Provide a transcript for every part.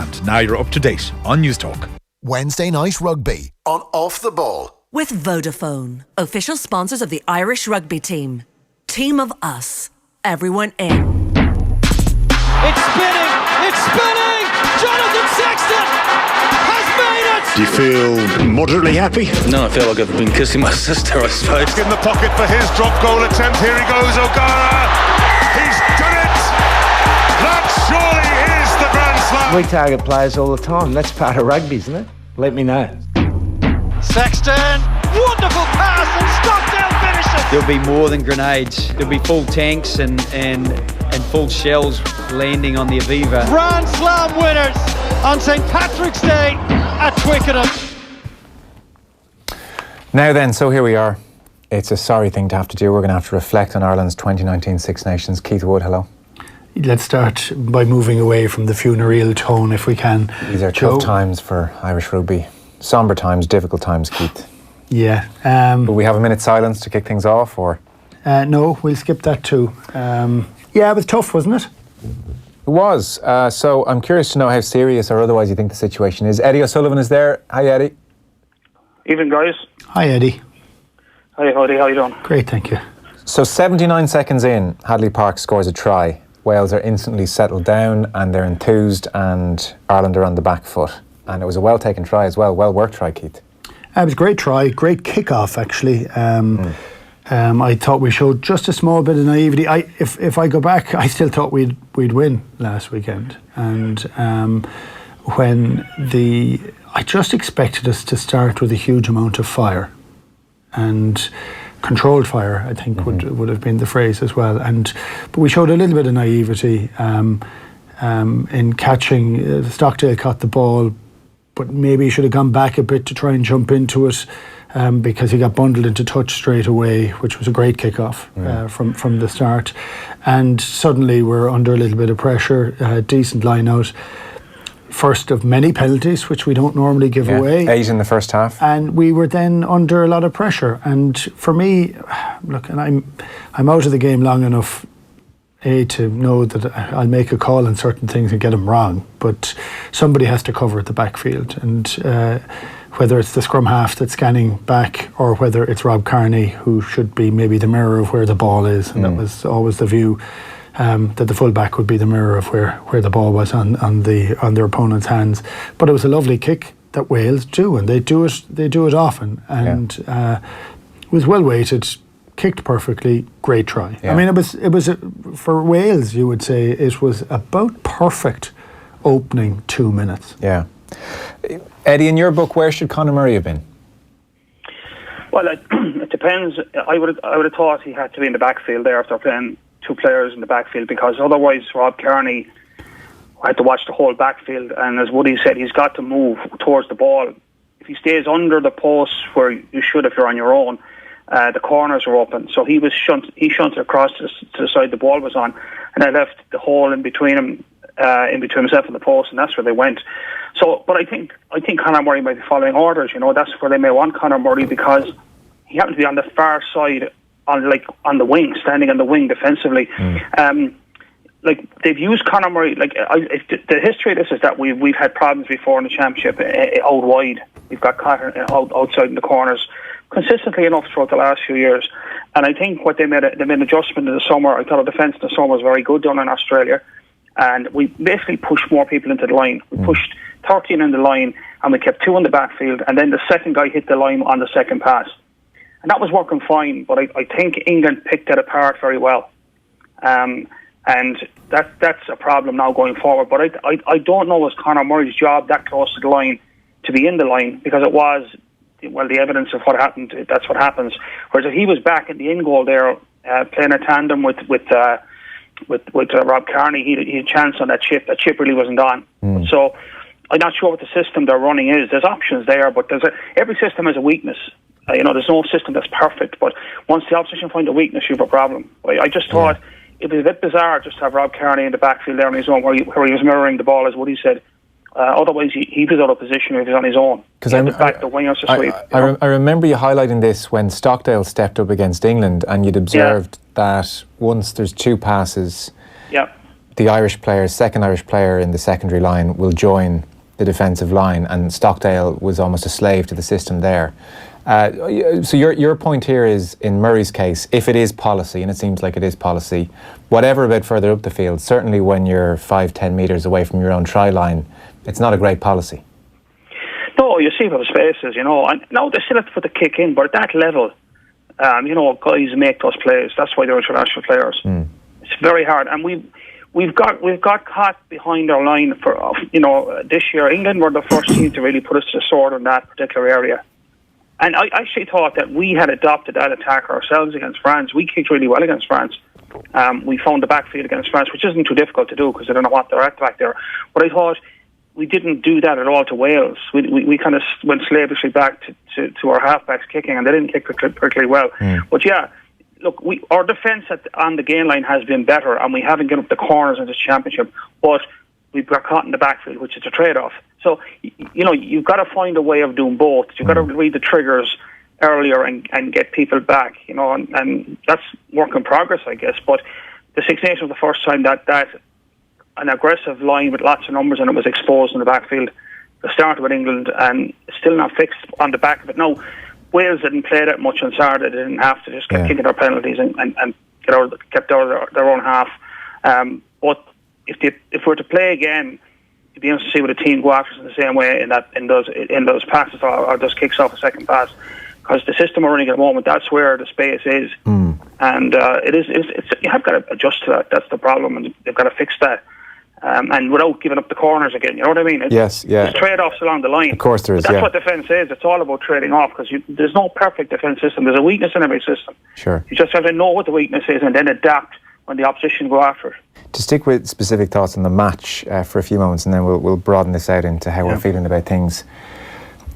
And now you're up to date on News Talk. Wednesday Night Rugby on Off the Ball. With Vodafone, official sponsors of the Irish rugby team. Team of us. Everyone in. It's spinning! It's spinning! Jonathan Sexton has made it! Do you feel moderately happy? No, I feel like I've been kissing my sister, I suppose. In the pocket for his drop goal attempt. Here he goes, O'Gara. He's done it! That surely is the Grand Slam. We target players all the time. That's part of rugby, isn't it? Let me know. Sexton, wonderful pass, and Stockdale finishes. There'll be more than grenades. There'll be full tanks and full shells landing on the Aviva. Grand Slam winners on St Patrick's Day at Twickenham. Now then, so here we are. It's a sorry thing to have to do. We're going to have to reflect on Ireland's 2019 Six Nations. Keith Wood, hello. Let's start by moving away from the funereal tone if we can. These are tough times for Irish rugby. Sombre times, difficult times, Keith. Yeah. Will we have a minute's silence to kick things off, or? No, we'll skip that too. Yeah, it was tough, wasn't it? It was. So I'm curious to know how serious or otherwise you think the situation is. Eddie O'Sullivan is there. Hi, Eddie. Evening, guys. Hi, Eddie. Hi, Eddie. How you doing? Great, thank you. So 79 seconds in, Hadley Park scores a try. Wales are instantly settled down and they're enthused, and Ireland are on the back foot. And it was a well-taken try as well. Well-worked try, Keith. It was a great try. Great kick-off, actually. I thought we showed just a small bit of naivety. If I go back, I still thought we'd win last weekend. And I just expected us to start with a huge amount of fire. And controlled fire, I think, would have been the phrase as well. But we showed a little bit of naivety in catching. Stockdale caught the ball, but maybe he should have gone back a bit to try and jump into it, because he got bundled into touch straight away, which was a great kickoff from the start. And suddenly we're under a little bit of pressure, decent line out. First of many penalties, which we don't normally give away. 8 in the first half. And we were then under a lot of pressure. And for me, look, and I'm out of the game long enough, to know that I'll make a call on certain things and get them wrong. But somebody has to cover the backfield. And whether it's the scrum half that's scanning back, or whether it's Rob Kearney, who should be maybe the mirror of where the ball is. And that was always the view. That the fullback would be the mirror of where the ball was on their opponent's hands. But it was a lovely kick that Wales do, and they do it often, and it was well weighted, kicked perfectly, great try. I mean, it was for Wales, you would say it was about perfect opening 2 minutes. Yeah, Eddie, in your book, where should Conor Murray have been? Well, it depends. I would have thought he had to be in the backfield there after playing two players in the backfield, because otherwise Rob Kearney had to watch the whole backfield, and as Woody said, he's got to move towards the ball. If he stays under the post where you should if you're on your own, the corners are open, so he shunted across to the side the ball was on, and I left the hole in between himself and the post, and that's where they went. So, but I think Conor Murray might be following orders. That's where they may want Conor Murray, because he happened to be on the far side, on the wing, standing on the wing defensively. They've used Conor Murray. The history of this is that we've had problems before in the championship out wide. We've got Conor outside in the corners consistently enough throughout the last few years. And I think what they made an adjustment in the summer. I thought our defence in the summer was very good down in Australia, and we basically pushed more people into the line. We pushed 13 in the line, and we kept 2 in the backfield, and then the second guy hit the line on the second pass. And that was working fine, but I think England picked it apart very well. And that's a problem now going forward. But I don't know, was Conor Murray's job that close to the line to be in the line, because it was, the evidence of what happened, that's what happens. Whereas if he was back in the in goal there, playing a tandem with Rob Kearney, he had a chance on that chip. That chip really wasn't on. So I'm not sure what the system they're running is. There's options there, but every system has a weakness. There's no system that's perfect, but once the opposition find a weakness, you have a problem. I just thought it was a bit bizarre just to have Rob Kearney in the backfield there on his own, where he was mirroring the ball, as Woody said. Otherwise, he was out of position if he was on his own. Because the wingers to sweep. I remember you highlighting this when Stockdale stepped up against England, and you'd observed that once there's 2 passes, the Irish players, second Irish player in the secondary line, will join the defensive line, and Stockdale was almost a slave to the system there. So your point here is, in Murray's case, if it is policy, and it seems like it is policy, whatever a bit further up the field, certainly when you're 5-10 metres away from your own try line, it's not a great policy. No, you see for the spaces, and now they still have to put the kick in, but at that level, guys make those plays. That's why they're international players. It's very hard, and we've got caught behind our line for this year. England were the first team to really put us to the sword in that particular area. And I actually thought that we had adopted that attack ourselves against France. We kicked really well against France. We found the backfield against France, which isn't too difficult to do because they don't know what they're at back there. But I thought we didn't do that at all to Wales. We kind of went slavishly back to our halfbacks kicking, and they didn't kick particularly well. But yeah, look, our defence on the gain line has been better, and we haven't given up the corners in this championship. But we've got caught in the backfield, which is a trade-off. So, you've got to find a way of doing both. You've got to read the triggers earlier and get people back, and that's work in progress, I guess. But the Six Nations was the first time that an aggressive line with lots of numbers and it was exposed in the backfield. It started with England and still not fixed on the back of it. No, Wales didn't play that much on Saturday. They didn't have to, just kept kicking their penalties and kept out of their own half. But if we're to play again, you'd be interested to see what a team go after us in the same way in those passes or those kicks off a second pass, because the system we're running at the moment, that's where the space is, and it's you have got to adjust to that. That's the problem, and they've got to fix that, and without giving up the corners again. You know what I mean? There's trade-offs along the line. Of course there is. But that's what defence is. It's all about trading off, because there's no perfect defence system. There's a weakness in every system. Sure. You just have to know what the weakness is and then adapt when the opposition go after it. To stick with specific thoughts on the match for a few moments, and then we'll broaden this out into how we're feeling about things.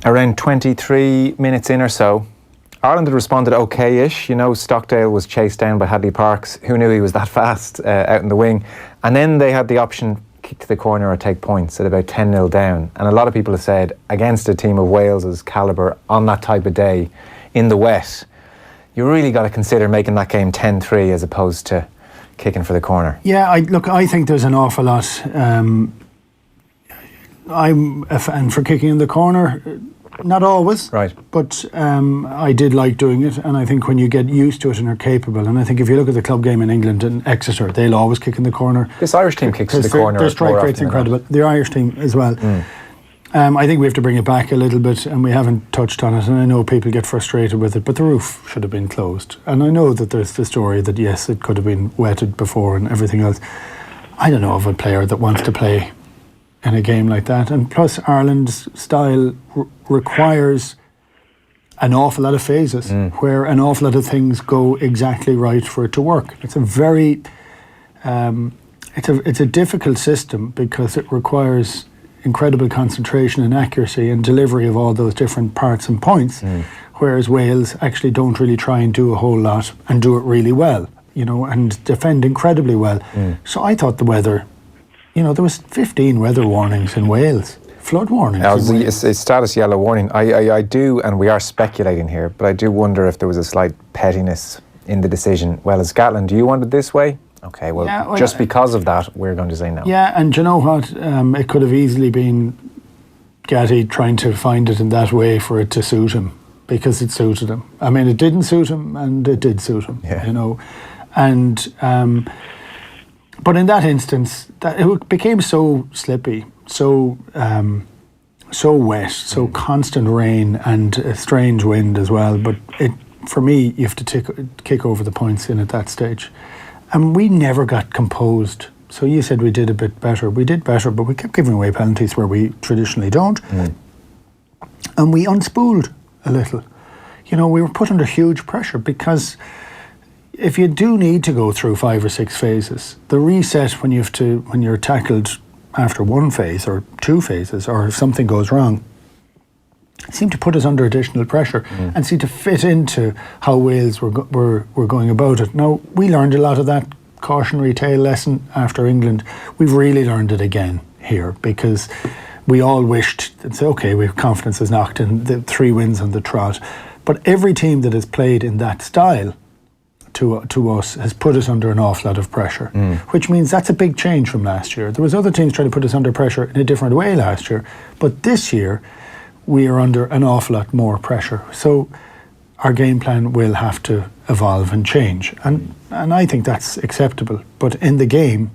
Around 23 minutes in or so, Ireland had responded okay-ish. Stockdale was chased down by Hadley Parks. Who knew he was that fast out in the wing? And then they had the option, kick to the corner or take points at about 10-0 down. And a lot of people have said, against a team of Wales's calibre on that type of day in the wet, you really got to consider making that game 10-3 as opposed to kicking for the corner. Yeah, I think there's an awful lot. I'm a fan for kicking in the corner, not always, right? But I did like doing it, and I think when you get used to it and are capable, and I think if you look at the club game in England and Exeter, they'll always kick in the corner. This Irish team kicks to the corner. Their strike rate's incredible. The Irish team as well. I think we have to bring it back a little bit, and we haven't touched on it, and I know people get frustrated with it, but the roof should have been closed. And I know that there's the story that, yes, it could have been wetted before and everything else. I don't know of a player that wants to play in a game like that. And plus, Ireland's style requires an awful lot of phases, where an awful lot of things go exactly right for it to work. It's a very... it's a difficult system because it requires incredible concentration and accuracy and delivery of all those different parts and points, whereas Wales actually don't really try and do a whole lot and do it really well, and defend incredibly well. So I thought the weather, there was 15 weather warnings in Wales, flood warnings. It's status yellow warning. I do, and we are speculating here, but I do wonder if there was a slight pettiness in the decision. Well, as Scotland, do you want it this way? Okay, well, just because of that, we're going to say no. Yeah, and do you know what? It could have easily been Gatti trying to find it in that way for it to suit him, because it suited him. I mean, it didn't suit him, and it did suit him, And, but in that instance, it became so slippy, so wet, so constant rain, and a strange wind as well. But for me, you have to kick over the points in at that stage. And we never got composed. So you said we did a bit better. We did better, but we kept giving away penalties where we traditionally don't. And we unspooled a little. We were put under huge pressure, because if you do need to go through 5 or 6 phases, the reset when you're tackled after one phase or 2 phases, or if something goes wrong, seemed to put us under additional pressure and seemed to fit into how Wales were going about it. Now, we learned a lot of that cautionary tale lesson after England. We've really learned it again here, because we all wished, it's okay, we have confidence is knocked and the 3 wins on the trot. But every team that has played in that style, to us has put us under an awful lot of pressure, which means that's a big change from last year. There was other teams trying to put us under pressure in a different way last year, but this year we are under an awful lot more pressure. So our game plan will have to evolve and change, and I think that's acceptable. But in the game,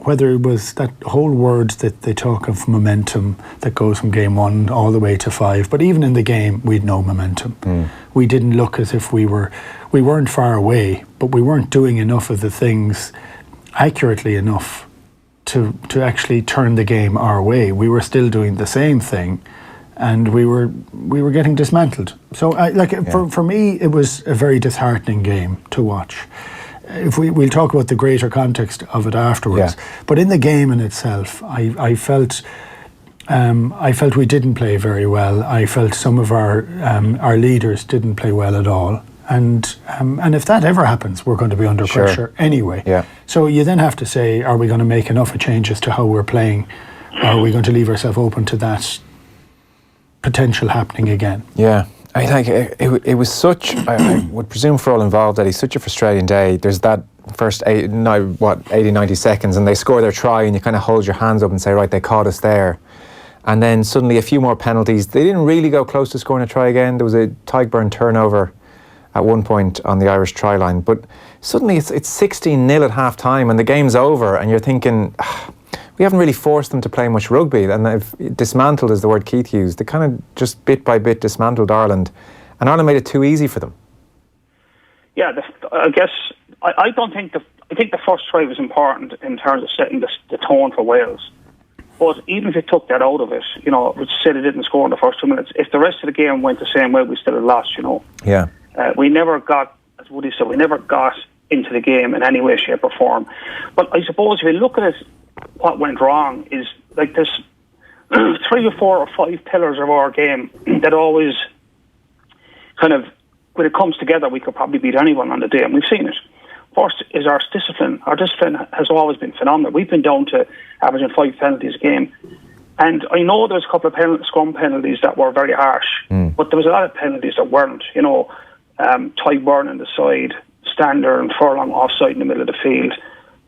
whether it was that whole word that they talk of, momentum, that goes from game 1 all the way to 5, but even in the game we'd no momentum. We didn't look as if we weren't far away, but we weren't doing enough of the things accurately enough to actually turn the game our way. We were still doing the same thing, and we were getting dismantled. So for me it was a very disheartening game to watch. If we'll talk about the greater context of it afterwards, but in the game in itself, I felt we didn't play very well. I felt some of our leaders didn't play well at all, and if that ever happens, we're going to be under pressure anyway. So you then have to say, are we going to make enough of changes to how we're playing, or are we going to leave ourselves open to that potential happening again? I think it was such, I would presume for all involved, that it's such a frustrating day. There's that first 80, 90 seconds, and they score their try, and you kind of hold your hands up and say, right, they caught us there. And then suddenly a few more penalties. They didn't really go close to scoring a try again. There was a Tygburn turnover at one point on the Irish try line. But suddenly it's 16-0 at half time, and the game's over, and you're thinking, we haven't really forced them to play much rugby, and they've dismantled, is the word Keith used. They kind of just bit by bit dismantled Ireland, and Ireland made it too easy for them. Yeah, I guess I think the first try was important in terms of setting the tone for Wales. But even if you took that out of it, which said it didn't score in the first 2 minutes, if the rest of the game went the same way, we still had lost. We never got, as Woody said, into the game in any way, shape, or form. But I suppose if you look at it, what went wrong is like there's 3 or 4 or 5 pillars of our game that always kind of, when it comes together, we could probably beat anyone on the day, and we've seen it. First is our discipline. Our discipline has always been phenomenal. We've been down to averaging 5 penalties a game, and I know there's a couple of scrum penalties that were very harsh, but there was a lot of penalties that weren't. Tygburn on the side, Stander and Furlong offside in the middle of the field,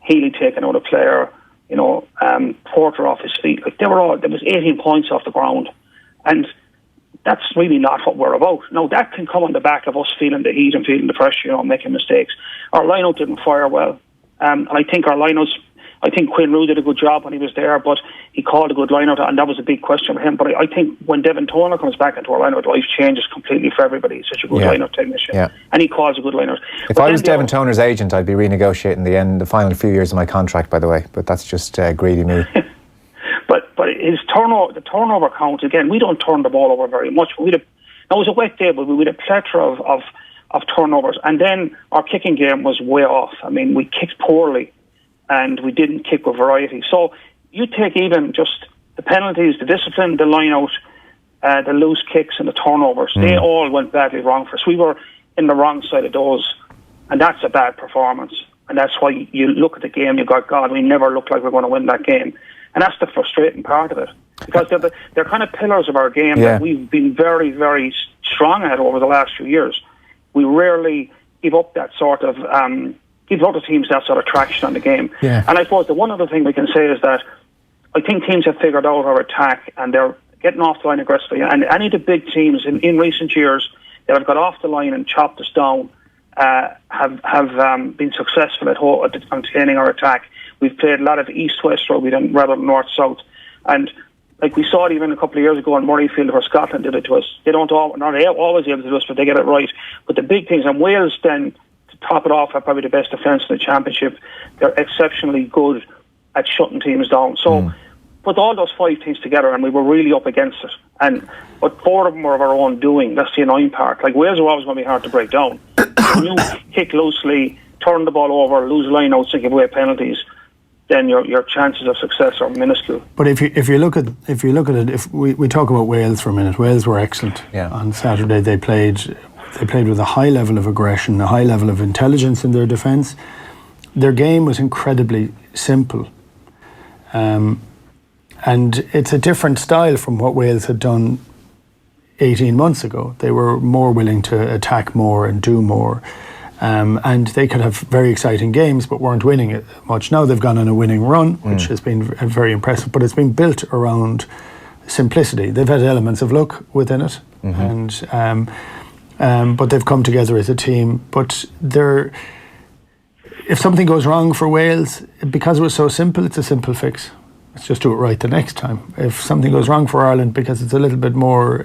Healy taking out a player, Porter off his feet. There was 18 points off the ground, and that's really not what we're about. Now, that can come on the back of us feeling the heat and feeling the pressure, making mistakes. Our line-out didn't fire well, and I think Quinn Roux did a good job when he was there, but he called a good line-out, and that was a big question for him. But I think when Devin Turner comes back into our line-out, life changes completely for everybody. He's such a good line-out technician, and he calls a good line-out. If I was Devin Turner's agent, I'd be renegotiating the final few years of my contract, by the way, but that's just greedy me. But the turnover count, again, we don't turn the ball over very much. It was a wet day, but we had a plethora of turnovers. And then our kicking game was way off. I mean, we kicked poorly, and we didn't kick with variety. So you take even just the penalties, the discipline, the line-out, the loose kicks and the turnovers, they all went badly wrong for us. We were in the wrong side of those, and that's a bad performance. And that's why you look at the game, you go, God, we never looked like we're going to win that game. And that's the frustrating part of it, because they're kind of pillars of our game that we've been very, very strong at over the last few years. We rarely give up that sort of, give other teams that sort of traction on the game. And I suppose the one other thing we can say is that I think teams have figured out our attack, and they're getting off the line aggressively. And any of the big teams in recent years that have got off the line and chopped us down have been successful at containing our attack. We've played a lot of east-west rugby rather than north-south. And like we saw it even a couple of years ago in Murrayfield, where Scotland did it to us. They don't always able to do us, but they get it right. But the big things, and Wales then, to top it off, are probably the best defence in the championship. They're exceptionally good at shutting teams down. So put all those 5 teams together, and we were really up against it. But 4 of them were of our own doing. That's the annoying part. Like, Wales are always going to be hard to break down. When you kick loosely, turn the ball over, lose line-outs and give away penalties, then your chances of success are minuscule. But if you look at it, if we talk about Wales for a minute, Wales were excellent on Saturday. They played with a high level of aggression, a high level of intelligence in their defence. Their game was incredibly simple, and it's a different style from what Wales had done 18 months ago. They were more willing to attack more and do more. And they could have very exciting games but weren't winning it much. Now they've gone on a winning run, which has been very impressive, but it's been built around simplicity. They've had elements of luck within it, and but they've come together as a team. But if something goes wrong for Wales, because it was so simple, it's a simple fix. Let's just do it right the next time. If something goes wrong for Ireland, because it's a little bit more,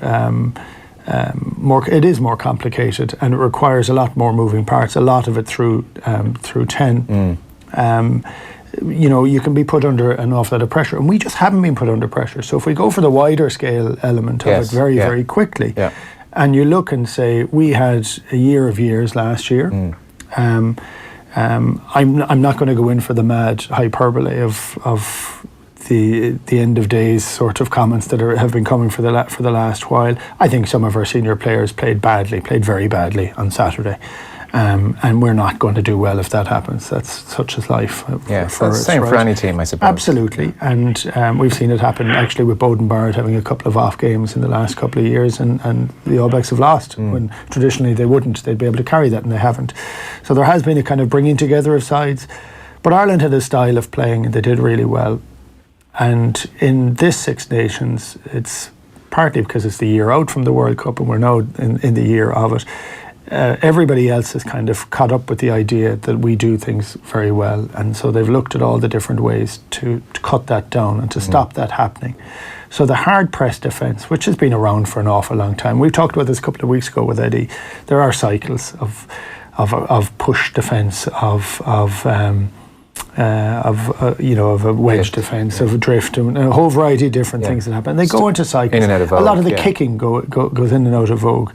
it is more complicated, and it requires a lot more moving parts. A lot of it through 10. You can be put under an awful lot of pressure, and we just haven't been put under pressure. So if we go for the wider scale element of it very quickly, and you look and say we had a year of years last year. I'm not going to go in for the mad hyperbole of the end of days sort of comments that have been coming for the last while. I think some of our senior players played very badly on Saturday. And we're not going to do well if that happens. That's such as life. It's the same for any team, I suppose. Absolutely. And we've seen it happen actually with Bowden Barrett having a couple of off games in the last couple of years, and the All Blacks have lost when traditionally they wouldn't. They'd be able to carry that, and they haven't. So there has been a kind of bringing together of sides. But Ireland had a style of playing, and they did really well. And in this Six Nations, it's partly because it's the year out from the World Cup, and we're now in the year of it. Everybody else has kind of caught up with the idea that we do things very well, and so they've looked at all the different ways to cut that down and to stop that happening. So the hard press defence, which has been around for an awful long time, we talked about this a couple of weeks ago with Eddie. There are cycles of push defence, of a wedge defence, of a drift, and a whole variety of different things that happen. They go into cycles. In and out of vogue, a lot of the kicking goes in and out of vogue.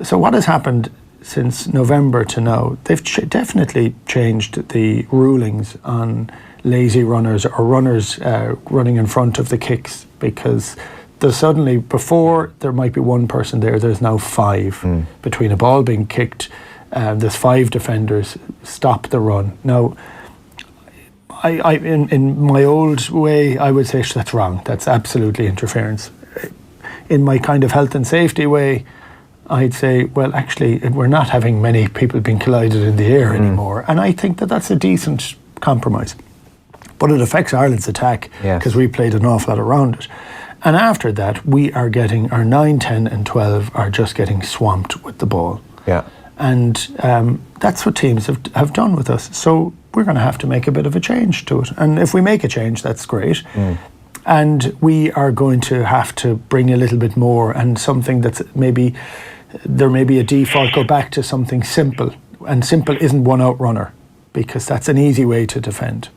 So what has happened since November to now? They've definitely changed the rulings on lazy runners or runners running in front of the kicks, because there's suddenly, before there might be one person there's now five. Between a ball being kicked, there's five defenders stop the run. Now, I in my old way, I would say that's wrong. That's absolutely interference. In my kind of health and safety way, I'd say, well, actually, we're not having many people being collided in the air anymore. And I think that's a decent compromise. But it affects Ireland's attack, because we played an awful lot around it. And after that, we are getting, our 9, 10 and 12 are just getting swamped with the ball. And that's what teams have done with us. So we're going to have to make a bit of a change to it. And if we make a change, that's great. And we are going to have to bring a little bit more, and something that's maybe, there may be a default, go back to something simple. And simple isn't one out runner, because that's an easy way to defend.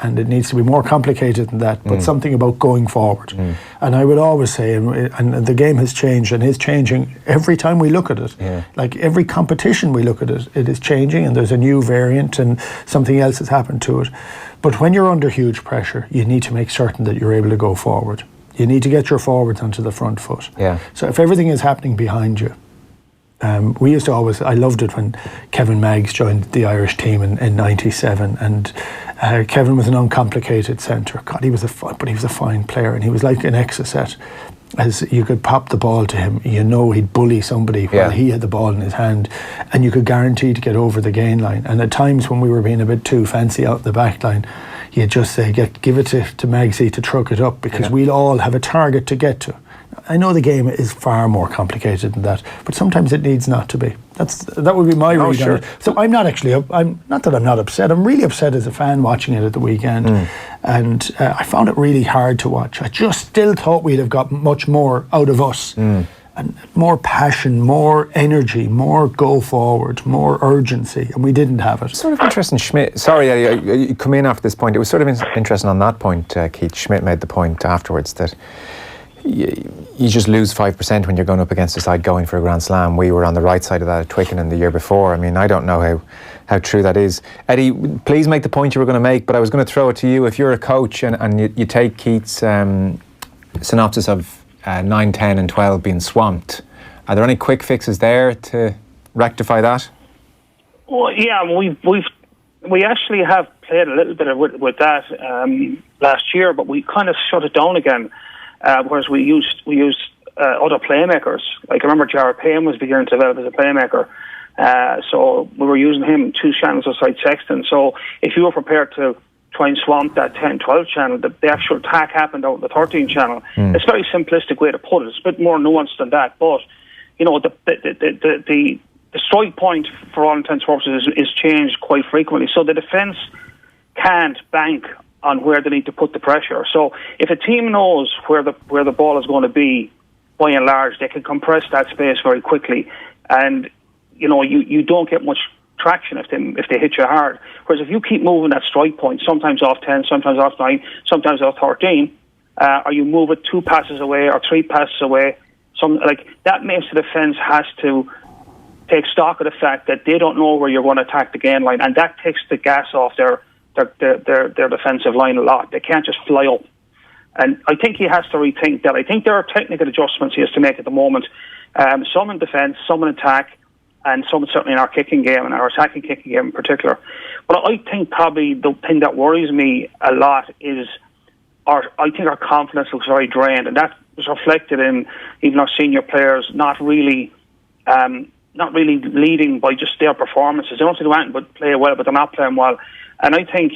And it needs to be more complicated than that, but something about going forward. And I would always say, and the game has changed and is changing every time we look at it. Like every competition we look at it, it is changing, and there's a new variant and something else has happened to it. But when you're under huge pressure, you need to make certain that you're able to go forward. You need to get your forwards onto the front foot. So if everything is happening behind you, we used to always, I loved it when Kevin Maggs joined the Irish team in 97, and Kevin was an uncomplicated centre. God, he was a fine player, and he was like an Exocet. As you could pop the ball to him, he'd bully somebody while he had the ball in his hand, and you could guarantee to get over the gain line. And at times when we were being a bit too fancy out the back line, you'd just say, give it to Maggsy to truck it up, because we'll all have a target to get to. I know the game is far more complicated than that, but sometimes it needs not to be. That would be my read on it. So I'm not that I'm not upset. I'm really upset as a fan watching it at the weekend, and I found it really hard to watch. I just still thought we'd have got much more out of us, and more passion, more energy, more go forward, more urgency, and we didn't have it. Sort of interesting, Schmidt. Sorry, Eddie, you come in after this point. It was sort of interesting on that point, Keith. Schmidt made the point afterwards that you just lose 5% when you're going up against a side going for a Grand Slam. We were on the right side of that at Twickenham the year before. I mean, I don't know how true that is. Eddie, please make the point you were going to make, but I was going to throw it to you. If you're a coach and you take Keith's synopsis of 9, 10 and 12 being swamped, are there any quick fixes there to rectify that? Well, yeah, we actually have played a little bit with that last year, but we kind of shut it down again. Whereas we used other playmakers. Like I remember Jared Payne was beginning to develop as a playmaker, So we were using him 2 channels aside Sexton. So if you were prepared to try and swamp that 10-12 channel, the actual attack happened out the 13 channel. It's a very simplistic way to put it. It's a bit more nuanced than that. But, you know, the strike point, for all intents and purposes, is changed quite frequently. So the defence can't bank on where they need to put the pressure. So if a team knows where the ball is going to be, by and large, they can compress that space very quickly. And, you know, you don't get much traction if they hit you hard. Whereas if you keep moving that strike point, sometimes off 10, sometimes off 9, sometimes off 13, or you move it 2 passes away or 3 passes away, that makes the defence has to take stock of the fact that they don't know where you're going to attack the gain line, and that takes the gas off their defensive line a lot. They can't just fly up. And I think he has to rethink that. I think there are technical adjustments he has to make at the moment. Some in defence, some in attack, and some certainly in our kicking game, and our attacking kicking game in particular. But I think probably the thing that worries me a lot is I think our confidence looks very drained, and that was reflected in even our senior players not really leading by just their performances. They don't do anything but play well, but they're not playing well. And I think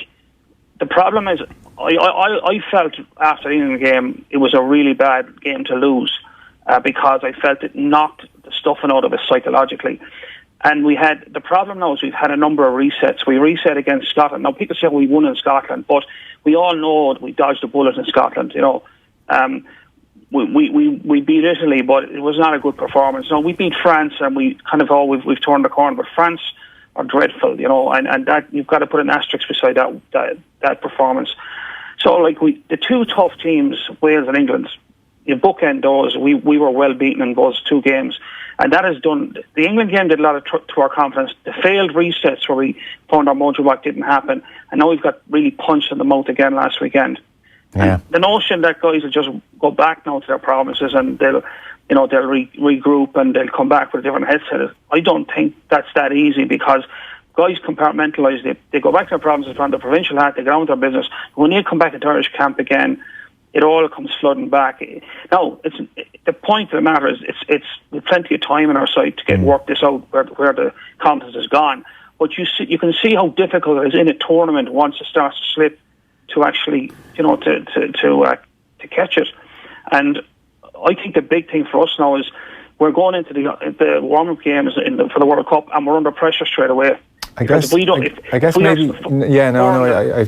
the problem is, I felt after the England game it was a really bad game to lose because I felt it knocked the stuffing out of us psychologically. And the problem now is we've had a number of resets. We reset against Scotland. Now people say we won in Scotland, but we all know we dodged a bullet in Scotland. You know, we beat Italy, but it was not a good performance. No, we beat France, and we kind of we've turned the corner. But France are dreadful, you know, and that you've got to put an asterisk beside that performance. So, like the 2 tough teams, Wales and England, you bookend those. We were well beaten in those 2 games, and that has done. The England game did a lot to our confidence. The failed resets where we found our mojo back didn't happen, and now we've got really punched in the mouth again last weekend. Yeah. And the notion that guys will just go back now to their promises and they'll regroup and they'll come back with a different headset. I don't think that's that easy, because guys compartmentalise. They go back to their provinces from the provincial hat, they get on with their business. When they come back into Irish camp again, it all comes flooding back. Now, the point of the matter is it's with plenty of time on our side to get work this out where the confidence is gone. But you can see how difficult it is in a tournament once it starts to slip to actually, you know, to catch it. And I think the big thing for us now is we're going into the warm-up games for the World Cup, and we're under pressure straight away. I guess maybe I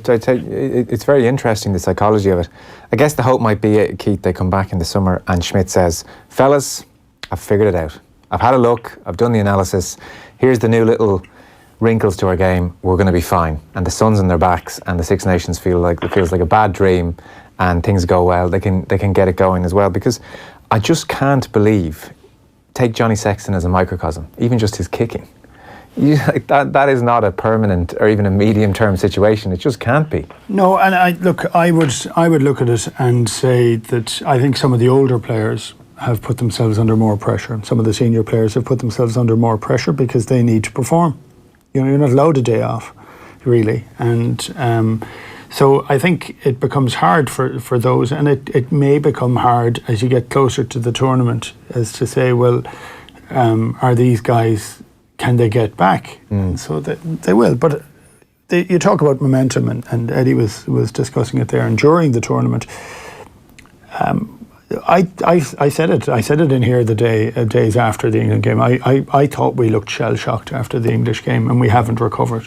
take it's very interesting, the psychology of it. I guess the hope might be, Keith, they come back in the summer and Schmidt says, fellas, I've figured it out. I've had a look, I've done the analysis, here's the new little wrinkles to our game, we're going to be fine. And the sun's in their backs and the Six Nations feels like a bad dream, and things go well, they can get it going as well. Because I just can't believe, take Johnny Sexton as a microcosm, even just his kicking. That is not a permanent or even a medium-term situation. It just can't be. No, and I would look at it and say that I think some of the older players have put themselves under more pressure. Some of the senior players have put themselves under more pressure because they need to perform. You know, you're not allowed a day off, really. And so I think it becomes hard for those, and it may become hard as you get closer to the tournament, as to say, well, are these guys, can they get back? So that they will. But you talk about momentum, and Eddie was discussing it there. And during the tournament, I said it in here the days after the England game. I thought we looked shell shocked after the English game, and we haven't recovered.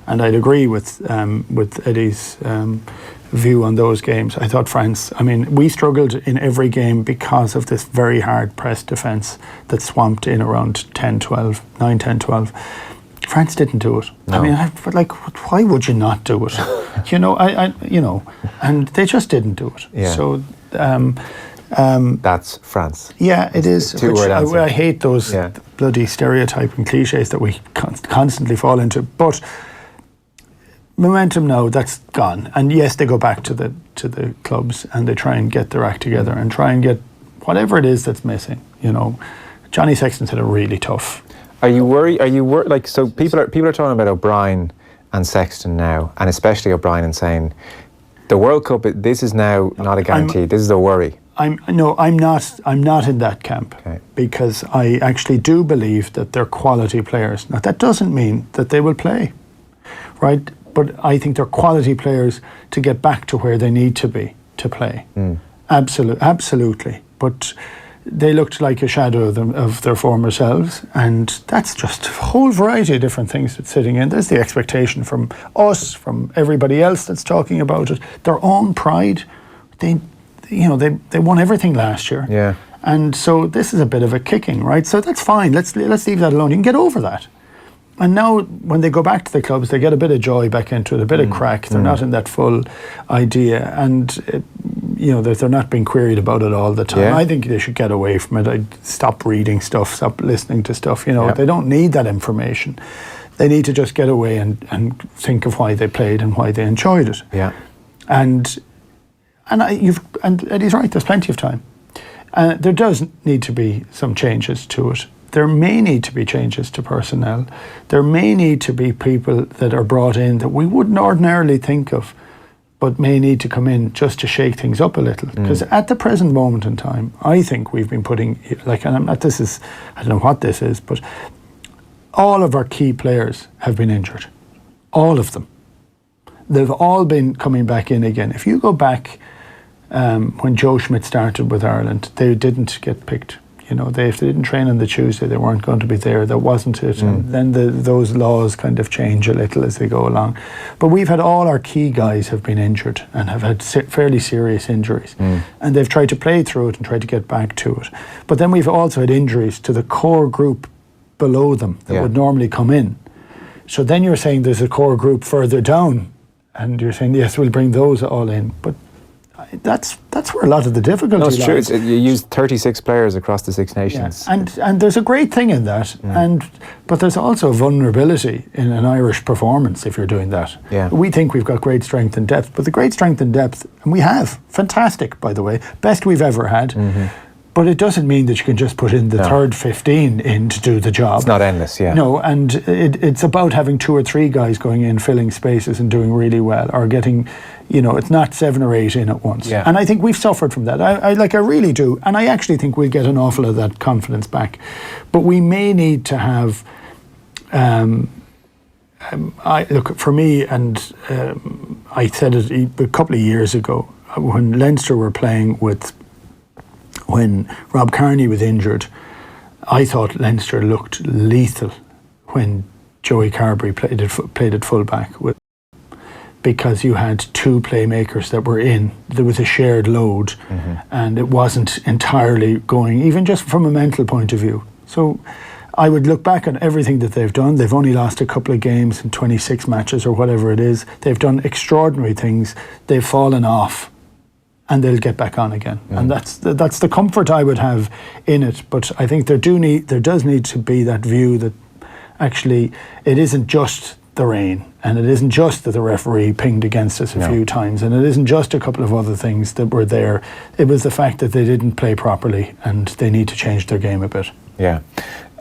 And I'd agree with Eddie's view on those games. I thought France, I mean, we struggled in every game because of this very hard press defence that swamped in around 9, 10, 12. France didn't do it. No. I mean, why would you not do it? You know, and they just didn't do it. Yeah. So that's France. Yeah, it is. I hate those Yeah. bloody stereotype and cliches that we constantly fall into. But momentum now, that's gone. And yes, they go back to the clubs and they try and get their act together and try and get whatever it is that's missing. You know, Johnny Sexton's had a really tough. Are you worried? Like, so people are talking about O'Brien and Sexton now, and especially O'Brien, and saying the World Cup, this is now not a guarantee. This is a worry. I'm not in that camp, because I actually do believe that they're quality players. Now that doesn't mean that they will play, right? But I think they're quality players to get back to where they need to be to play. Absolutely. But they looked like a shadow of their former selves, and that's just a whole variety of different things that's sitting in. There's the expectation from us, from everybody else that's talking about it. Their own pride. They won everything last year. Yeah. And so this is a bit of a kicking, right? So that's fine. Let's leave that alone. You can get over that. And now when they go back to the clubs, they get a bit of joy back into it, a bit of crack. They're not in that full idea. And, they're not being queried about it all the time. Yeah. I think they should get away from it. I'd stop reading stuff, stop listening to stuff. They don't need that information. They need to just get away and think of why they played and why they enjoyed it. Yeah. And Eddie's right, there's plenty of time. There does need to be some changes to it. There may need to be changes to personnel. There may need to be people that are brought in that we wouldn't ordinarily think of, but may need to come in just to shake things up a little. Because at the present moment in time, I think we've been putting, I don't know what this is, but all of our key players have been injured. All of them. They've all been coming back in again. If you go back when Joe Schmidt started with Ireland, they didn't get picked. If they didn't train on the Tuesday, they weren't going to be there. That wasn't it. And then those laws kind of change a little as they go along. But we've had all our key guys have been injured and have had fairly serious injuries. And they've tried to play through it and tried to get back to it. But then we've also had injuries to the core group below them that would normally come in. So then you're saying there's a core group further down, and you're saying, yes, we'll bring those all in. But that's where a lot of the difficulty lies. No, it's true. You use 36 players across the Six Nations. Yeah. And there's a great thing in that. But there's also vulnerability in an Irish performance if you're doing that. Yeah. We think we've got great strength and depth, but the great strength and depth, and we have, fantastic, by the way, best we've ever had. But it doesn't mean that you can just put in the third 15 in to do the job. It's not endless, yeah. No, and it's about having 2 or 3 guys going in, filling spaces and doing really well, or getting, it's not 7 or 8 in at once. Yeah. And I think we've suffered from that. I really do. And I actually think we'll get an awful lot of that confidence back. But we may need to have, look, for me, and I said it a couple of years ago, when Leinster were playing when Rob Kearney was injured, I thought Leinster looked lethal when Joey Carberry played at fullback, because you had 2 playmakers that were in. There was a shared load, and it wasn't entirely going, even just from a mental point of view. So I would look back on everything that they've done. They've only lost a couple of games in 26 matches or whatever it is. They've done extraordinary things. They've fallen off, and they'll get back on again. And that's the comfort I would have in it. But I think there does need to be that view that actually it isn't just the rain, and it isn't just that the referee pinged against us a few times, and it isn't just a couple of other things that were there. It was the fact that they didn't play properly, and they need to change their game a bit. Yeah.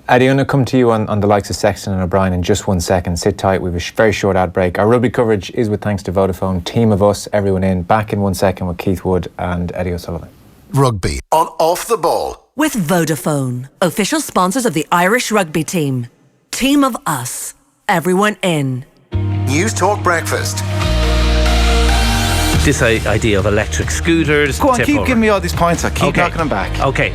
Eddie, I'm going to come to you on the likes of Sexton and O'Brien in just 1 second. Sit tight, we have a very short ad break. Our rugby coverage is with thanks to Vodafone. Team of us, everyone in. Back in 1 second with Keith Wood and Eddie O'Sullivan. Rugby on Off the Ball. With Vodafone, official sponsors of the Irish Rugby team. Team of us, everyone in. News Talk Breakfast. This idea of electric scooters. Go on, keep giving me all these points. I keep knocking them back. Okay,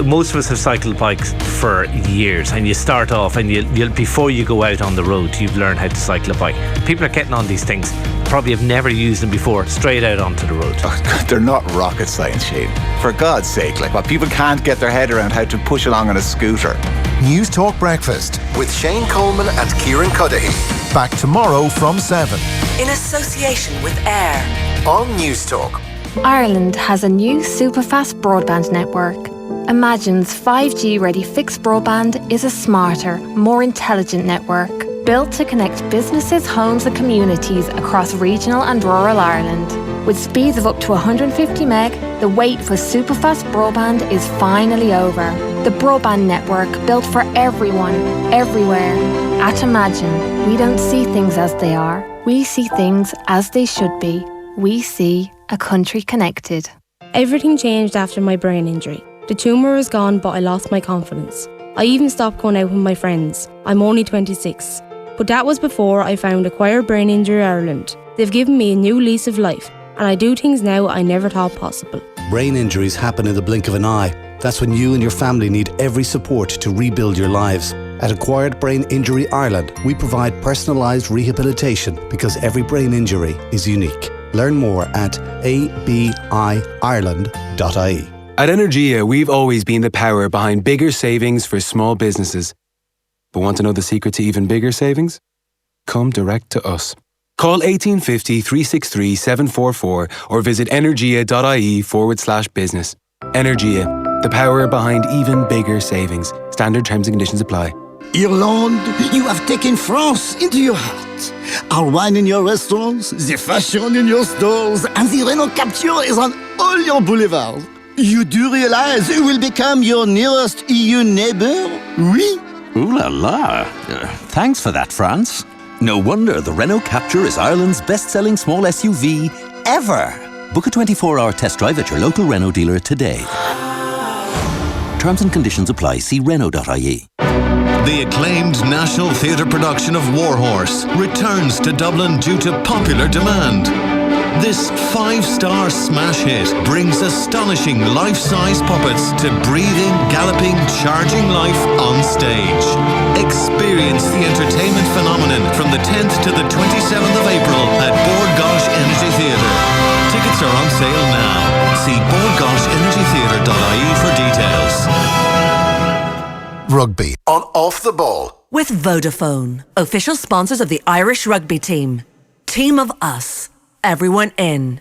most of us have cycled bikes for years, and you start off, and you'll before you go out on the road, you've learned how to cycle a bike. People are getting on these things, probably have never used them before, straight out onto the road. Oh, they're not rocket science, Shane. For God's sake, people can't get their head around how to push along on a scooter. News Talk Breakfast with Shane Coleman and Kieran Cuddihy. Back tomorrow from 7. In association with AIR. On News Talk. Ireland has a new super-fast broadband network. Imagine's 5G-ready fixed broadband is a smarter, more intelligent network, built to connect businesses, homes and communities across regional and rural Ireland. With speeds of up to 150 meg, the wait for super-fast broadband is finally over. The broadband network built for everyone, everywhere. At Imagine, we don't see things as they are. We see things as they should be. We see a country connected. Everything changed after my brain injury. The tumour was gone, but I lost my confidence. I even stopped going out with my friends. I'm only 26. But that was before I found Acquired Brain Injury Ireland. They've given me a new lease of life, and I do things now I never thought possible. Brain injuries happen in the blink of an eye. That's when you and your family need every support to rebuild your lives. At Acquired Brain Injury Ireland, we provide personalised rehabilitation because every brain injury is unique. Learn more at abiireland.ie. At Energia, we've always been the power behind bigger savings for small businesses. But want to know the secret to even bigger savings? Come direct to us. Call 1850 363 744 or visit energia.ie/business. Energia, the power behind even bigger savings. Standard terms and conditions apply. Ireland, you have taken France into your heart. Our wine in your restaurants, the fashion in your stores, and the Renault Capture is on all your boulevards. You do realize it will become your nearest EU neighbour? Oui? Ooh la la. Thanks for that, France. No wonder the Renault Capture is Ireland's best-selling small SUV ever. Book a 24-hour test drive at your local Renault dealer today. Terms and conditions apply. See Renault.ie. The acclaimed National Theatre production of Warhorse returns to Dublin due to popular demand. This 5-star smash hit brings astonishing life-size puppets to breathing, galloping, charging life on stage. Experience the entertainment phenomenon from the 10th to the 27th of April at Bord Gáis Energy Theatre. Tickets are on sale now. See bordgaisenergytheatre.ie for details. Rugby on Off the Ball. With Vodafone, official sponsors of the Irish rugby team. Team of us. Everyone in.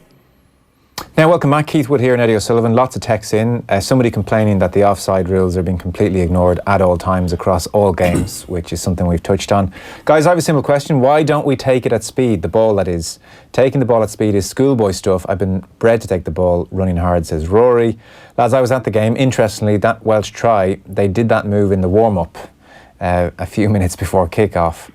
Now, welcome back. Keith Wood here and Eddie O'Sullivan. Lots of texts in. Somebody complaining that the offside rules are being completely ignored at all times across all games, which is something we've touched on. Guys, I have a simple question. Why don't we take it at speed? The ball, that is. Taking the ball at speed is schoolboy stuff. I've been bred to take the ball running hard, says Rory. Lads, I was at the game. Interestingly, that Welsh try, they did that move in the warm-up a few minutes before kick-off.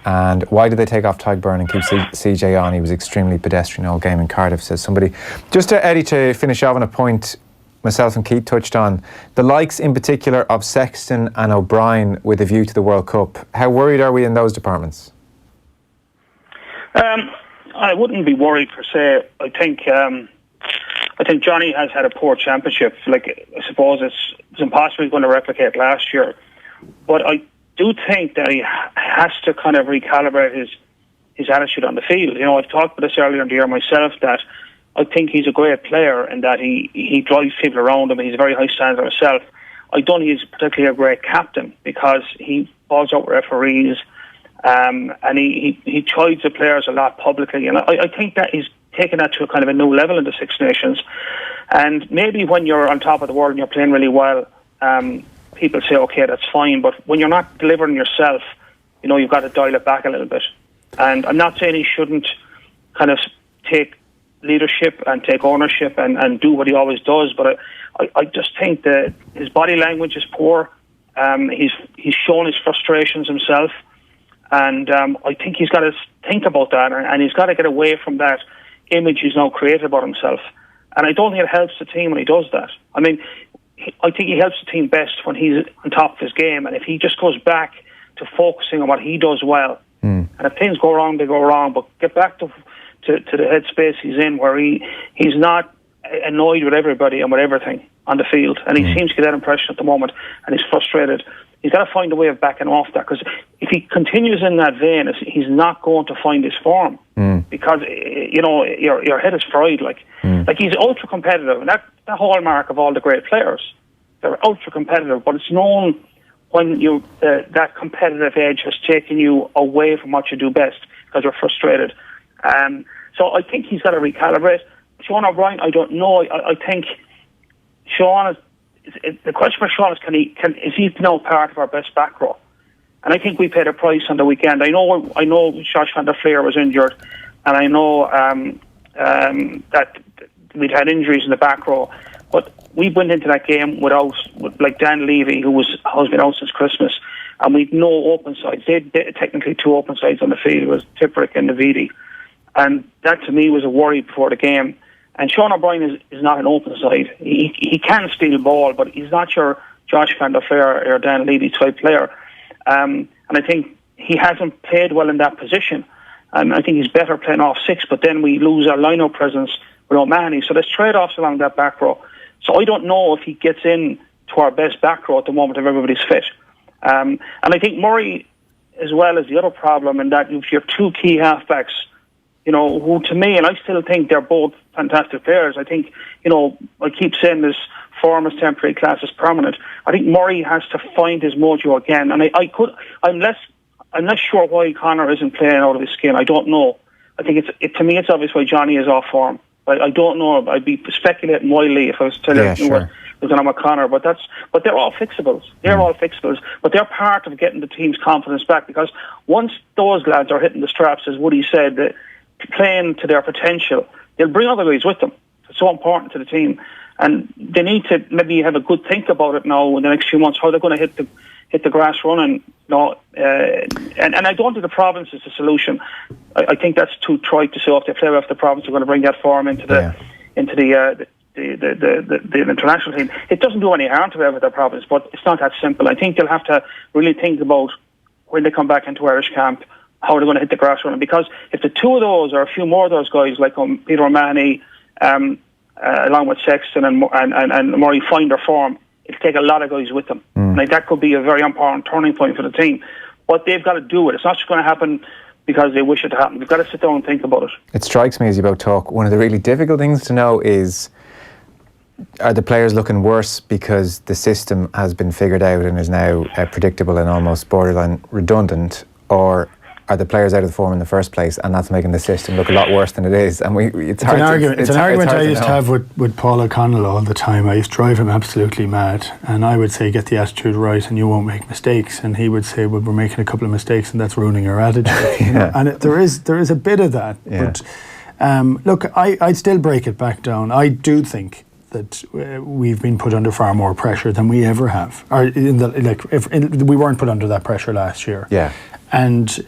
And why did they take off Tadhg and keep CJ on? He was extremely pedestrian all game in Cardiff, says somebody. Just to Eddie, to finish off on a point myself and Keith touched on, the likes in particular of Sexton and O'Brien with a view to the World Cup. How worried are we in those departments? I wouldn't be worried per se. I think Johnny has had a poor championship. Like, I suppose it's impossible going to replicate last year, but I do think that he has to kind of recalibrate his attitude on the field. You know, I've talked about this earlier in the year myself, that I think he's a great player and that he drives people around him. He's a very high standard himself. I don't think he's particularly a great captain because he falls out with referees and he chides the players a lot publicly. And I think that he's taken that to a kind of a new level in the Six Nations. And maybe when you're on top of the world and you're playing really well, people say, okay, that's fine, but when you're not delivering yourself, you know, you've got to dial it back a little bit. And I'm not saying he shouldn't kind of take leadership and take ownership and do what he always does, but I just think that his body language is poor. He's shown his frustrations himself, and I think he's got to think about that, and he's got to get away from that image he's now created about himself. And I don't think it helps the team when he does that. I mean, I think he helps the team best when he's on top of his game, and if he just goes back to focusing on what he does well, and if things go wrong, they go wrong, but get back to the headspace he's in, where he's not annoyed with everybody and with everything on the field, and he seems to get that impression at the moment, and he's frustrated. He's got to find a way of backing off that, because if he continues in that vein, he's not going to find his form, because, you know, your head is fried. Like he's ultra competitive, and that's the hallmark of all the great players. They're ultra competitive, but it's known when that competitive edge has taken you away from what you do best because you're frustrated. So I think he's got to recalibrate. Sean O'Brien, I don't know. I think Sean the question for Sean is, is he now part of our best back row? And I think we paid a price on the weekend. I know Josh van der Fleer was injured, and I know that we'd had injuries in the back row, but we went into that game with like Dan Levy, who's been out since Christmas, and we'd no open sides. They had technically two open sides on the field. It was Tipperick and Navidi, and that to me was a worry before the game. And Sean O'Brien is not an open side. He can steal ball, but he's not your Josh Van der Fleer or Dan Levy type player. And I think he hasn't played well in that position. And I think he's better playing off 6, but then we lose our line-up presence with O'Mahony. So there's trade-offs along that back row. So I don't know if he gets in to our best back row at the moment if everybody's fit. And I think Murray, as well, is the other problem in that if you're 2 key halfbacks, who to me, and I still think they're both fantastic players. I think, I keep saying this, form is temporary, class is permanent. I think Murray has to find his mojo again. And I'm less sure why Connor isn't playing out of his skin. I don't know. I think to me it's obvious why Johnny is off form. I don't know. I'd be speculating wildly if I was telling you what was going on with Connor. But they're all fixables. They're all fixables. But they're part of getting the team's confidence back, because once those lads are hitting the straps, as Woody said, playing to their potential, they'll bring other guys with them. It's so important to the team. And they need to maybe have a good think about it now in the next few months, how they're going to hit the grass running. And I don't think the province is the solution. I think that's too trite to say if they play off the province, they're going to bring that form into the international team. It doesn't do any harm to play with their province, but it's not that simple. I think they'll have to really think about when they come back into Irish camp how they're going to hit the grass running. Because if the 2 of those or a few more of those guys like Peter O'Mahony, along with Sexton and Murray find their form, it'll take a lot of guys with them. Like that could be a very important turning point for the team. But they've got to do it. It's not just going to happen because they wish it to happen. They've got to sit down and think about it. It strikes me as you both talk, one of the really difficult things to know is, are the players looking worse because the system has been figured out and is now predictable and almost borderline redundant, or are the players out of form in the first place, and that's making the system look a lot worse than it is? And it's an argument I used to have with Paul O'Connell all the time. I used to drive him absolutely mad, and I would say, get the attitude right and you won't make mistakes, and he would say, well, we're making a couple of mistakes and that's ruining our attitude. And there is a bit of that. But look, I'd still break it back down. I do think that we've been put under far more pressure than we ever have. Or we weren't put under that pressure last year. And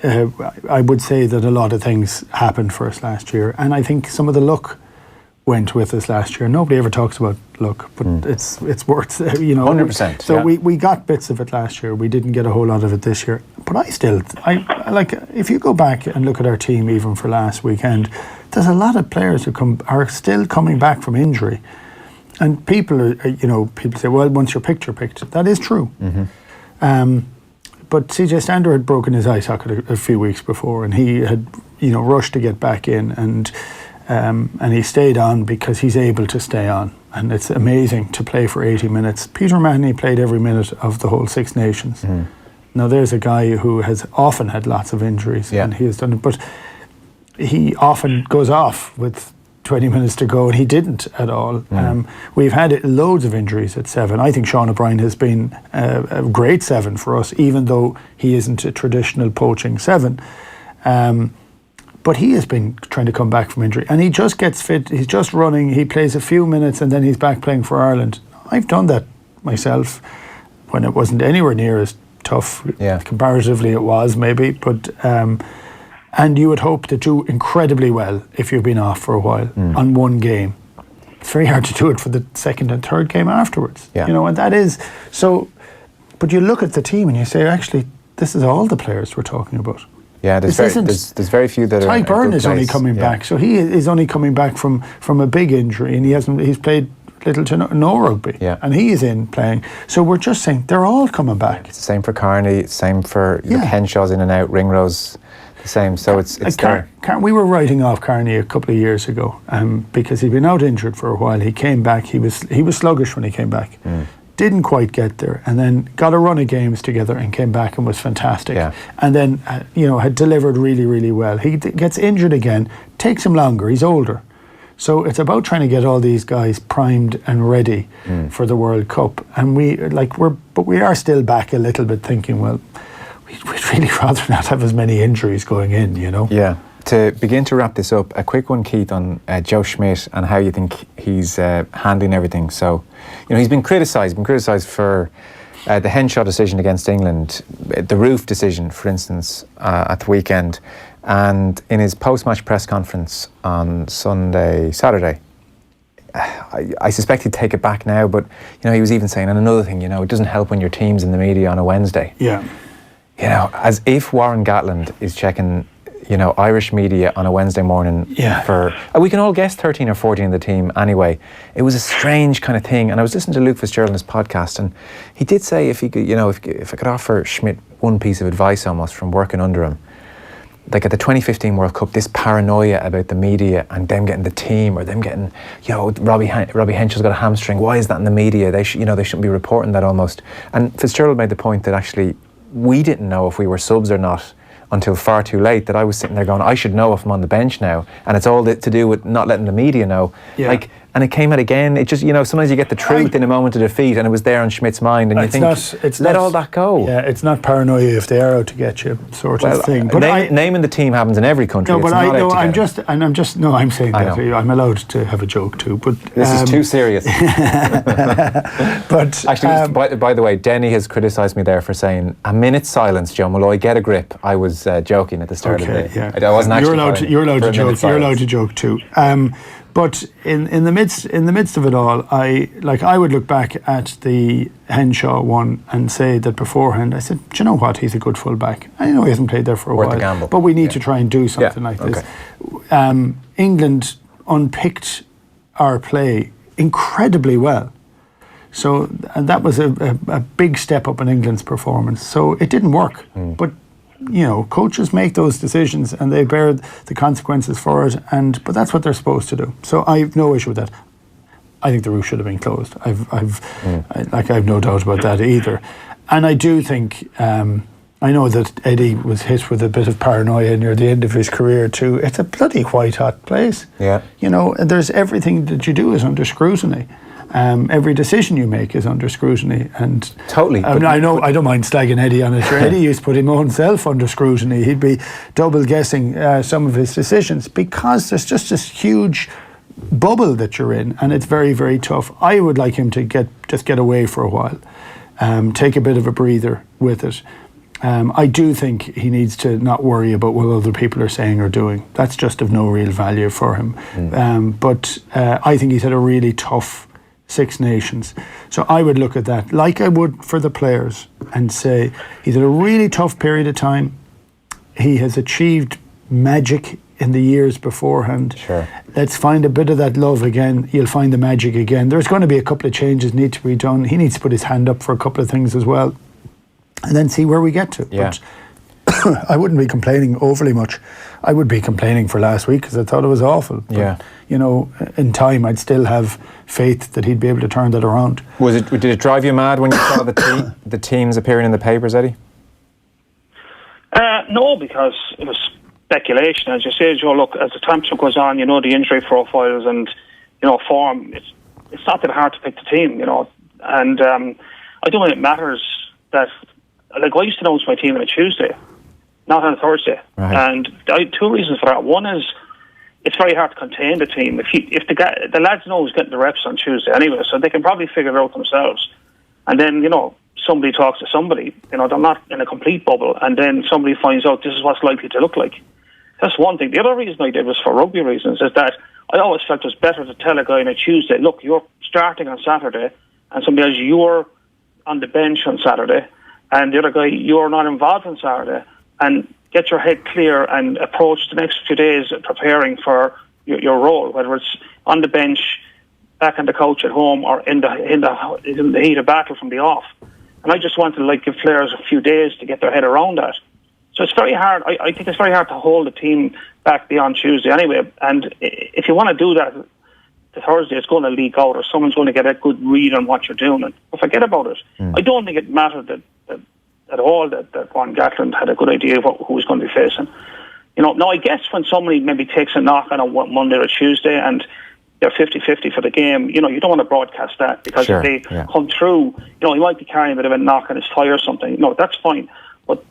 I would say that a lot of things happened for us last year, and I think some of the luck went with us last year. Nobody ever talks about luck, but it's worth 100%. So we got bits of it last year. We didn't get a whole lot of it this year. But I like, if you go back and look at our team even for last weekend, there's a lot of players who are still coming back from injury, and people say, well, once you're picked, you're picked. That is true. But CJ Stander had broken his eye socket a few weeks before, and he had, rushed to get back in, and he stayed on because he's able to stay on, and it's amazing to play for 80 minutes. Peter O'Mahony played every minute of the whole Six Nations. Now there's a guy who has often had lots of injuries, and he has done it, but he often goes off with 20 minutes to go, and he didn't at all. We've had loads of injuries at 7. I think Sean O'Brien has been a great 7 for us, even though he isn't a traditional poaching 7. But he has been trying to come back from injury, and he just gets fit. He's just running. He plays a few minutes, and then he's back playing for Ireland. I've done that myself when it wasn't anywhere near as tough. Comparatively, it was maybe, but. And you would hope to do incredibly well if you've been off for a while on one game. It's very hard to do it for the second and third game afterwards. And that is so. But you look at the team and you say, actually, this is all the players we're talking about. There's very few that are. Ty Byrne is only coming back, so he is only coming back from a big injury, and he's played little to no rugby, and he is in playing. So we're just saying they're all coming back. It's the same for Carney, same for Henshaw's in and out, Ringrose. Same, so it's there. We were writing off Carney a couple of years ago because he'd been out injured for a while. He came back. He was sluggish when he came back. Didn't quite get there, and then got a run of games together and came back and was fantastic. And then had delivered really, really well. He gets injured again. Takes him longer. He's older, so it's about trying to get all these guys primed and ready for the World Cup. And we are still back a little bit, thinking, well, we'd really rather not have as many injuries going in, To begin to wrap this up, a quick one, Keith, on Joe Schmidt and how you think he's handling everything. So, he's been criticised for the Henshaw decision against England, the Roof decision, for instance, at the weekend, and in his post-match press conference on Saturday, I suspect he'd take it back now, but he was even saying, and another thing, it doesn't help when your team's in the media on a Wednesday. Yeah. As if Warren Gatland is checking, Irish media on a Wednesday morning for... we can all guess 13 or 14 in the team anyway. It was a strange kind of thing. And I was listening to Luke Fitzgerald's podcast, and he did say if he could, if I could offer Schmidt one piece of advice almost from working under him, like at the 2015 World Cup, this paranoia about the media and them getting the team, or them getting, Robbie Henschel's got a hamstring. Why is that in the media? They shouldn't be reporting that almost. And Fitzgerald made the point that actually we didn't know if we were subs or not until far too late, that I was sitting there going, I should know if I'm on the bench now, and it's all to do with not letting the media know. Yeah. And it came out again. It just, sometimes you get the truth in a moment of defeat, and it was there on Schmidt's mind, and you think, let all that go. Yeah, it's not paranoia if they are out to get you, sort of thing. But naming the team happens in every country. No, but I'm saying I that I'm allowed to have a joke too. But this is too serious. But actually, by the way, Denny has criticised me there for saying a minute's silence, Joe Malloy, get a grip. I was joking at the start of it. Yeah. I wasn't actually. You're allowed to joke. You're allowed to joke too. But in the midst of it all, I would look back at the Henshaw one and say that beforehand, I said, do you know what? He's a good fullback. I know he hasn't played there for a Worth while, the gamble. but we need to try and do something like this. England unpicked our play incredibly well. So, and that was a big step up in England's performance. So it didn't work, but coaches make those decisions and they bear the consequences for it. But that's what they're supposed to do. So I have no issue with that. I think the route should have been closed. I've no doubt about that either. And I do think, I know that Eddie was hit with a bit of paranoia near the end of his career too. It's a bloody white hot place. Yeah. There's everything that you do is under scrutiny. Every decision you make is under scrutiny, and totally. I know I don't mind slagging Eddie on it. Sure, Eddie used to put him own self under scrutiny. He'd be double guessing some of his decisions because there's just this huge bubble that you're in, and it's very, very tough. I would like him to get away for a while, take a bit of a breather with it. I do think he needs to not worry about what other people are saying or doing. That's just of no real value for him. But I think he's had a really tough Six Nations. So I would look at that like I would for the players and say he's had a really tough period of time. He has achieved magic in the years beforehand. Sure. Let's find a bit of that love again. You'll find the magic again. There's going to be a couple of changes need to be done. He needs to put his hand up for a couple of things as well, and then see where we get to. Yeah. But I wouldn't be complaining overly much. I would be complaining for last week because I thought it was awful. But, in time, I'd still have faith that he'd be able to turn that around. Did it drive you mad when you saw the teams appearing in the papers, Eddie? No, because it was speculation. As you say, Joe, look, as the championship goes on, the injury profiles and, form, it's not that hard to pick the team, And I don't think it matters that, I used to announce my team on a Tuesday, not on a Thursday. Right. And I had two reasons for that. One is it's very hard to contain the team. If the lads know who's getting the reps on Tuesday anyway, so they can probably figure it out themselves. And then, somebody talks to somebody, they're not in a complete bubble, and then somebody finds out this is what's likely to look like. That's one thing. The other reason I did was for rugby reasons, is that I always felt it was better to tell a guy on a Tuesday, look, you're starting on Saturday, and somebody else, you're on the bench on Saturday, and the other guy, you're not involved on Saturday, and get your head clear and approach the next few days preparing for your role, whether it's on the bench, back on the couch at home, or in the heat of battle from the off. And I just wanted to give players a few days to get their head around that. So it's very hard. I think it's very hard to hold the team back beyond Tuesday anyway. And if you want to do that to Thursday, it's going to leak out, or someone's going to get a good read on what you're doing. And forget about it. I don't think it mattered at all that Warren Gatland had a good idea of who he was going to be facing. Now I guess when somebody maybe takes a knock on a Monday or Tuesday and they're 50-50 for the game, you don't want to broadcast that, because if they come through, he might be carrying a bit of a knock on his thigh or something. No, that's fine. But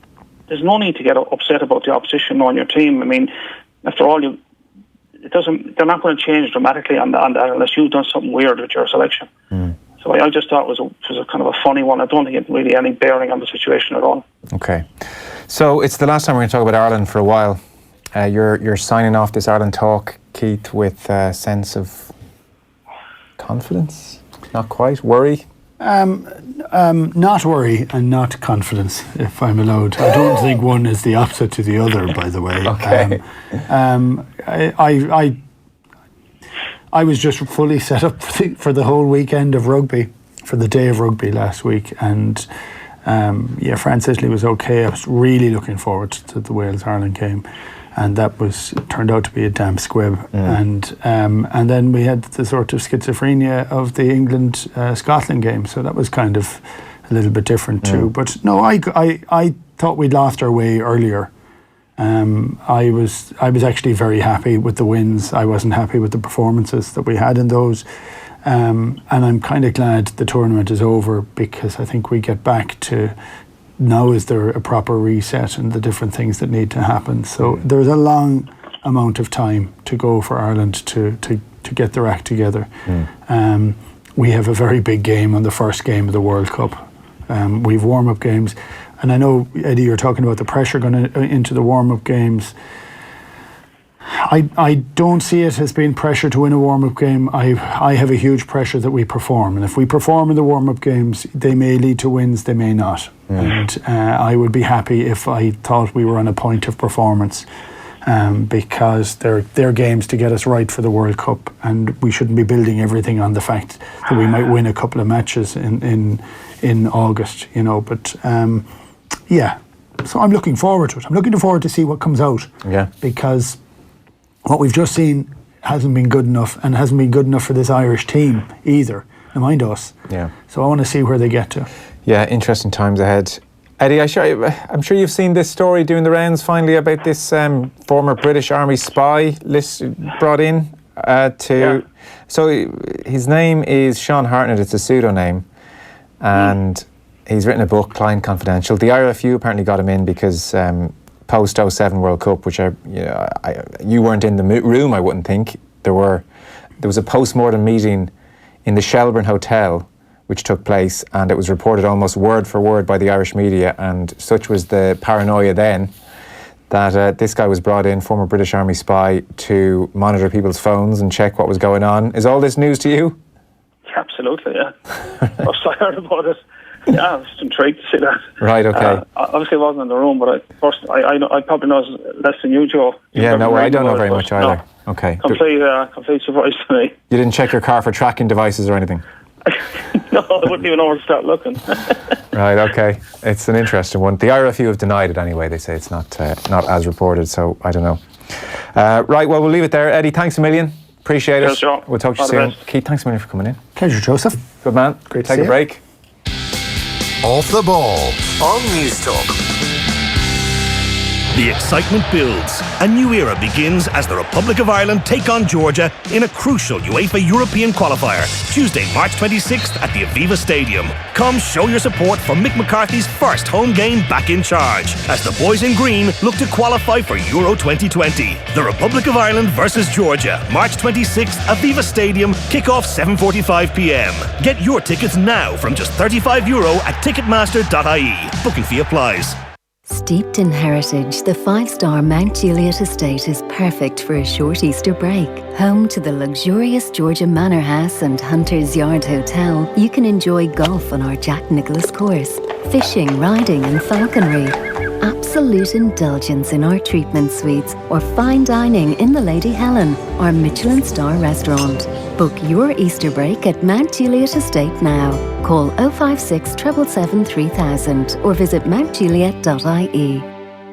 there's no need to get upset about the opposition on your team. I mean, after all, they're not going to change dramatically on that unless you've done something weird with your selection. So I just thought it was a kind of a funny one. I don't think it really had any bearing on the situation at all. Okay. So it's the last time we're going to talk about Ireland for a while. You're signing off this Ireland talk, Keith, with a sense of Confidence? Not quite. Worry? Not worry and not confidence, if I'm allowed. I don't think one is the opposite to the other, by the way. Okay. I was just fully set up for the whole weekend of rugby, for the day of rugby last week, and France-Italy was okay. I was really looking forward to the Wales-Ireland game, and that turned out to be a damn squib. And then we had the sort of schizophrenia of the England-Scotland game, so that was kind of a little bit different too. But no, I thought we'd lost our way earlier. I was actually very happy with the wins. I wasn't happy with the performances that we had in those. And I'm kind of glad the tournament is over, because I think we get back to now is there a proper reset and the different things that need to happen. So there's a long amount of time to go for Ireland to get their act together. We have a very big game on the first game of the World Cup. We've warm-up games. And I know, Eddie, you're talking about the pressure going into the warm-up games. I don't see it as being pressure to win a warm-up game. I have a huge pressure that we perform. And if we perform in the warm-up games, they may lead to wins, they may not. And I would be happy if I thought we were on a point of performance, because they're games to get us right for the World Cup. And we shouldn't be building everything on the fact that we might win a couple of matches in August, But so I'm looking forward to it. I'm looking forward to see what comes out. Yeah. Because what we've just seen hasn't been good enough, and hasn't been good enough for this Irish team either, mind us. Yeah. So I want to see where they get to. Yeah, interesting times ahead. Eddie, I'm sure you've seen this story doing the rounds finally about this former British Army spy list brought in So his name is Sean Hartnett. It's a pseudonym, and he's written a book, Client Confidential. The IRFU apparently got him in because post 07 World Cup, which you weren't in the room, I wouldn't think. There was a post-mortem meeting in the Shelburne Hotel which took place, and it was reported almost word for word by the Irish media, and such was the paranoia then that this guy was brought in, former British Army spy, to monitor people's phones and check what was going on. Is all this news to you? Absolutely, yeah. I heard about it. Yeah, I was intrigued to see that. Right, okay. Obviously I wasn't in the room, but I probably know less than you, Joe. I don't know very much either. No, okay. Complete surprise to me. You didn't check your car for tracking devices or anything? No, I wouldn't even know where to start looking. Right, okay. It's an interesting one. The IRFU have denied it anyway. They say it's not as reported, so I don't know. Right, well, we'll leave it there. Eddie, thanks a million. Appreciate it. Sure. We'll talk to you soon. Keith, thanks a million for coming in. Pleasure, Joseph. Good man. Great to take a break. Off the ball on News Talk. The excitement builds. A new era begins as the Republic of Ireland take on Georgia in a crucial UEFA European qualifier, Tuesday, March 26th at the Aviva Stadium. Come show your support for Mick McCarthy's first home game back in charge, as the boys in green look to qualify for Euro 2020. The Republic of Ireland versus Georgia, March 26th, Aviva Stadium, kick-off 7:45pm. Get your tickets now from just €35 at ticketmaster.ie. Booking fee applies. Steeped in heritage, the 5-star Mount Juliet estate is perfect for a short Easter break. Home to the luxurious Georgia Manor House and Hunter's Yard Hotel, you can enjoy golf on our Jack Nicklaus course, fishing, riding and falconry, absolute indulgence in our treatment suites, or fine dining in the Lady Helen, our Michelin star restaurant. Book your Easter break at Mount Juliet Estate now. Call 056 777 3000 or visit mountjuliet.ie.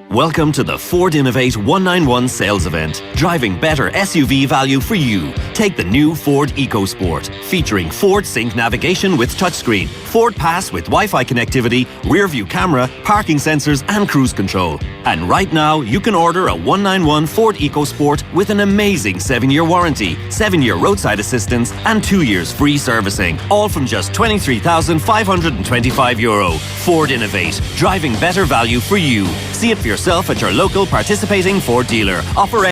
Welcome to the Ford Innovate 191 sales event, driving better SUV value for you. Take the new Ford EcoSport, featuring Ford Sync navigation with touchscreen, Ford Pass with Wi-Fi connectivity, rear-view camera, parking sensors and cruise control. And right now, you can order a 191 Ford EcoSport with an amazing 7-year warranty, 7-year roadside assistance and 2 years free servicing, all from just €23,525. Ford Innovate, driving better value for you. See it for yourself at your local participating Ford dealer. Offer